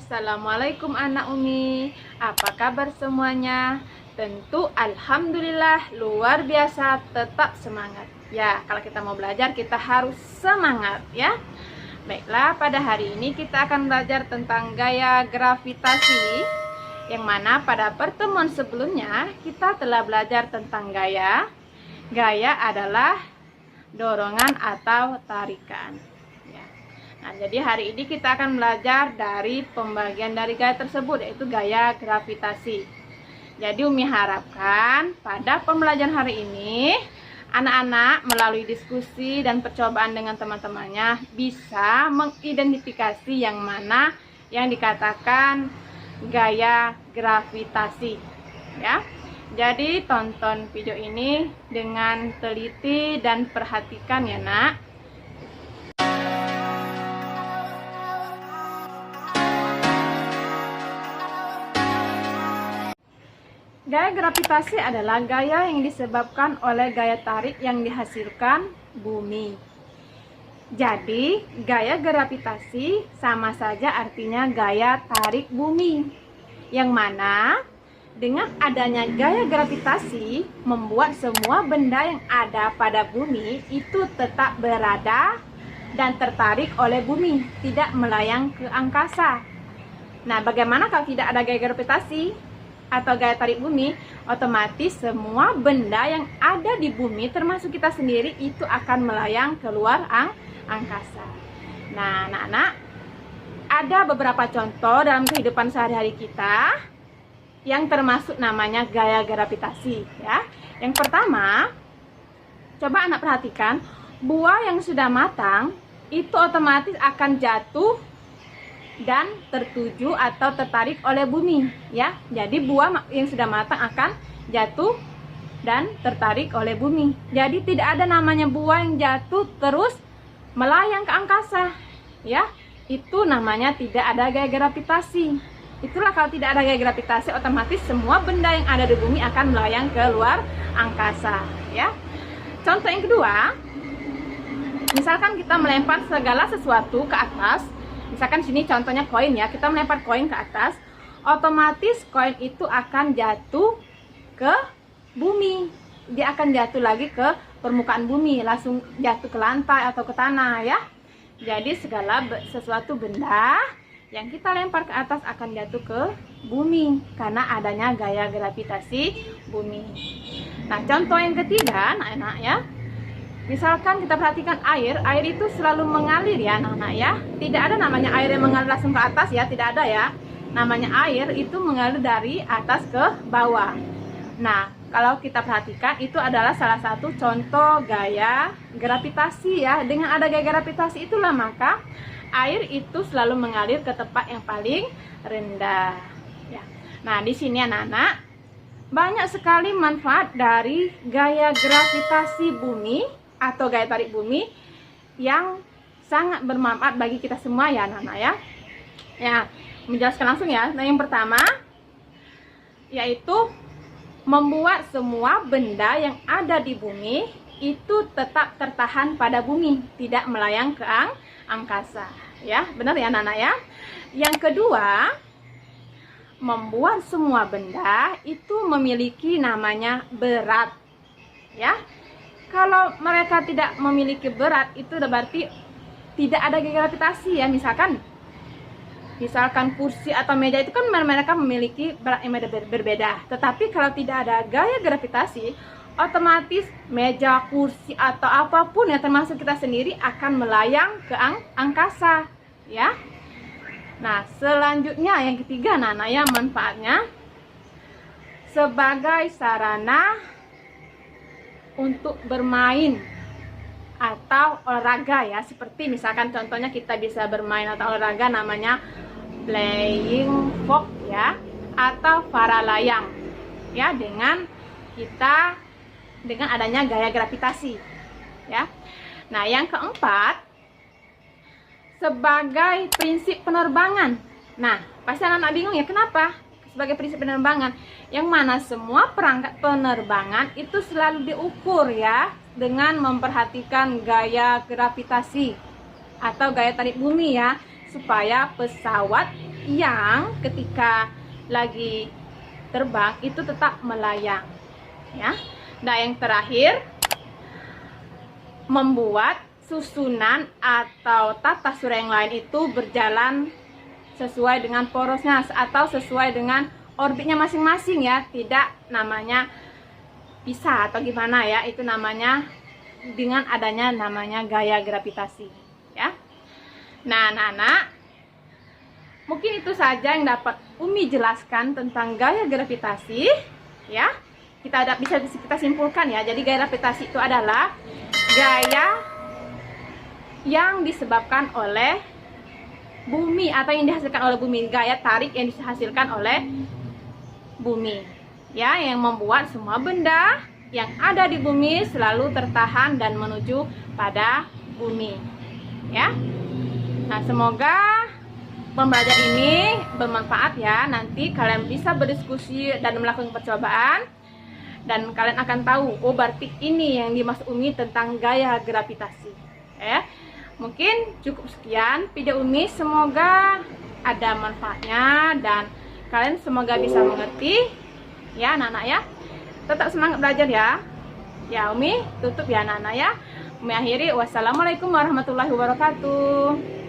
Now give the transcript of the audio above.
Assalamualaikum anak Umi. Apa kabar semuanya? Tentu alhamdulillah luar biasa, tetap semangat. Ya, kalau kita mau belajar kita harus semangat ya. Baiklah, pada hari ini kita akan belajar tentang gaya gravitasi, yang mana pada pertemuan sebelumnya kita telah belajar tentang gaya. Gaya adalah dorongan atau tarikan. Nah, jadi hari ini kita akan belajar dari pembagian dari gaya tersebut, yaitu gaya gravitasi. Jadi Umi harapkan pada pembelajaran hari ini anak-anak melalui diskusi dan percobaan dengan teman-temannya bisa mengidentifikasi yang mana yang dikatakan gaya gravitasi ya. Jadi tonton video ini dengan teliti dan perhatikan ya nak. Gaya gravitasi adalah gaya yang disebabkan oleh gaya tarik yang dihasilkan bumi. Jadi, gaya gravitasi sama saja artinya gaya tarik bumi. Yang mana dengan adanya gaya gravitasi membuat semua benda yang ada pada bumi itu tetap berada dan tertarik oleh bumi, tidak melayang ke angkasa. Nah, bagaimana kalau tidak ada gaya gravitasi atau gaya tarik bumi? Otomatis semua benda yang ada di bumi termasuk kita sendiri itu akan melayang keluar angkasa. Nah, anak-anak, ada beberapa contoh dalam kehidupan sehari-hari kita yang termasuk namanya gaya gravitasi ya. Yang pertama, coba anak perhatikan, buah yang sudah matang itu otomatis akan jatuh dan tertuju atau tertarik oleh bumi ya. Jadi buah yang sudah matang akan jatuh dan tertarik oleh bumi. Jadi tidak ada namanya buah yang jatuh terus melayang ke angkasa ya. Itu namanya tidak ada gaya gravitasi. Itulah kalau tidak ada gaya gravitasi, otomatis semua benda yang ada di bumi akan melayang ke luar angkasa ya. Contoh yang kedua, misalkan kita melempar segala sesuatu ke atas. Misalkan sini contohnya koin ya, kita melempar koin ke atas, otomatis koin itu akan jatuh ke bumi. Dia akan jatuh lagi ke permukaan bumi, langsung jatuh ke lantai atau ke tanah ya. Jadi segala sesuatu benda yang kita lempar ke atas akan jatuh ke bumi karena adanya gaya gravitasi bumi. Nah, contoh yang ketiga, anak-anak ya. Misalkan kita perhatikan air itu selalu mengalir ya anak-anak ya. Tidak ada namanya air yang mengalir langsung ke atas ya, tidak ada ya. Namanya air itu mengalir dari atas ke bawah. Nah, kalau kita perhatikan itu adalah salah satu contoh gaya gravitasi ya. Dengan ada gaya gravitasi itulah maka air itu selalu mengalir ke tempat yang paling rendah ya. Nah, di sini anak-anak banyak sekali manfaat dari gaya gravitasi bumi atau gaya tarik bumi yang sangat bermanfaat bagi kita semua ya anak-anak ya. Ya, menjelaskan langsung ya. Nah, yang pertama yaitu membuat semua benda yang ada di bumi itu tetap tertahan pada bumi, tidak melayang ke angkasa ya. Benar ya anak-anak ya. Yang kedua, membuat semua benda itu memiliki namanya berat ya. Kalau mereka tidak memiliki berat, itu berarti tidak ada gaya gravitasi ya. Misalkan kursi atau meja itu kan mereka memiliki berat yang berbeda. Tetapi kalau tidak ada gaya gravitasi, otomatis meja, kursi atau apapun yang termasuk kita sendiri akan melayang ke angkasa ya. Nah, selanjutnya yang ketiga anak-anak ya, manfaatnya sebagai sarana untuk bermain atau olahraga ya. Seperti misalkan contohnya kita bisa bermain atau olahraga namanya playing fox ya, atau para layang ya, dengan adanya gaya gravitasi ya. Nah, yang keempat, sebagai prinsip penerbangan. Nah, pasti anak-anak bingung ya, kenapa sebagai prinsip penerbangan? Yang mana semua perangkat penerbangan itu selalu diukur ya dengan memperhatikan gaya gravitasi atau gaya tarik bumi ya, supaya pesawat yang ketika lagi terbang itu tetap melayang, ya. Nah, yang terakhir, membuat susunan atau tata surya yang lain itu berjalan sesuai dengan porosnya atau sesuai dengan orbitnya masing-masing, ya. Tidak namanya pisah atau gimana, ya. Itu namanya dengan adanya namanya gaya gravitasi, ya. Nah, anak-anak, mungkin itu saja yang dapat Umi jelaskan tentang gaya gravitasi, ya. Bisa kita simpulkan, ya. Jadi gaya gravitasi itu adalah gaya yang disebabkan oleh bumi atau yang dihasilkan oleh bumi, gaya tarik yang dihasilkan oleh bumi, ya, yang membuat semua benda yang ada di bumi selalu tertahan dan menuju pada bumi, ya. Nah, semoga pembelajaran ini bermanfaat, ya. Nanti kalian bisa berdiskusi dan melakukan percobaan, dan kalian akan tahu, oh berarti ini yang dimaksud Umi tentang gaya gravitasi, ya. Mungkin cukup sekian video Umi, semoga ada manfaatnya dan kalian semoga bisa mengerti, ya anak-anak, ya. Tetap semangat belajar, ya. Ya, Umi tutup, ya anak-anak, ya. Umi akhiri, wassalamualaikum warahmatullahi wabarakatuh.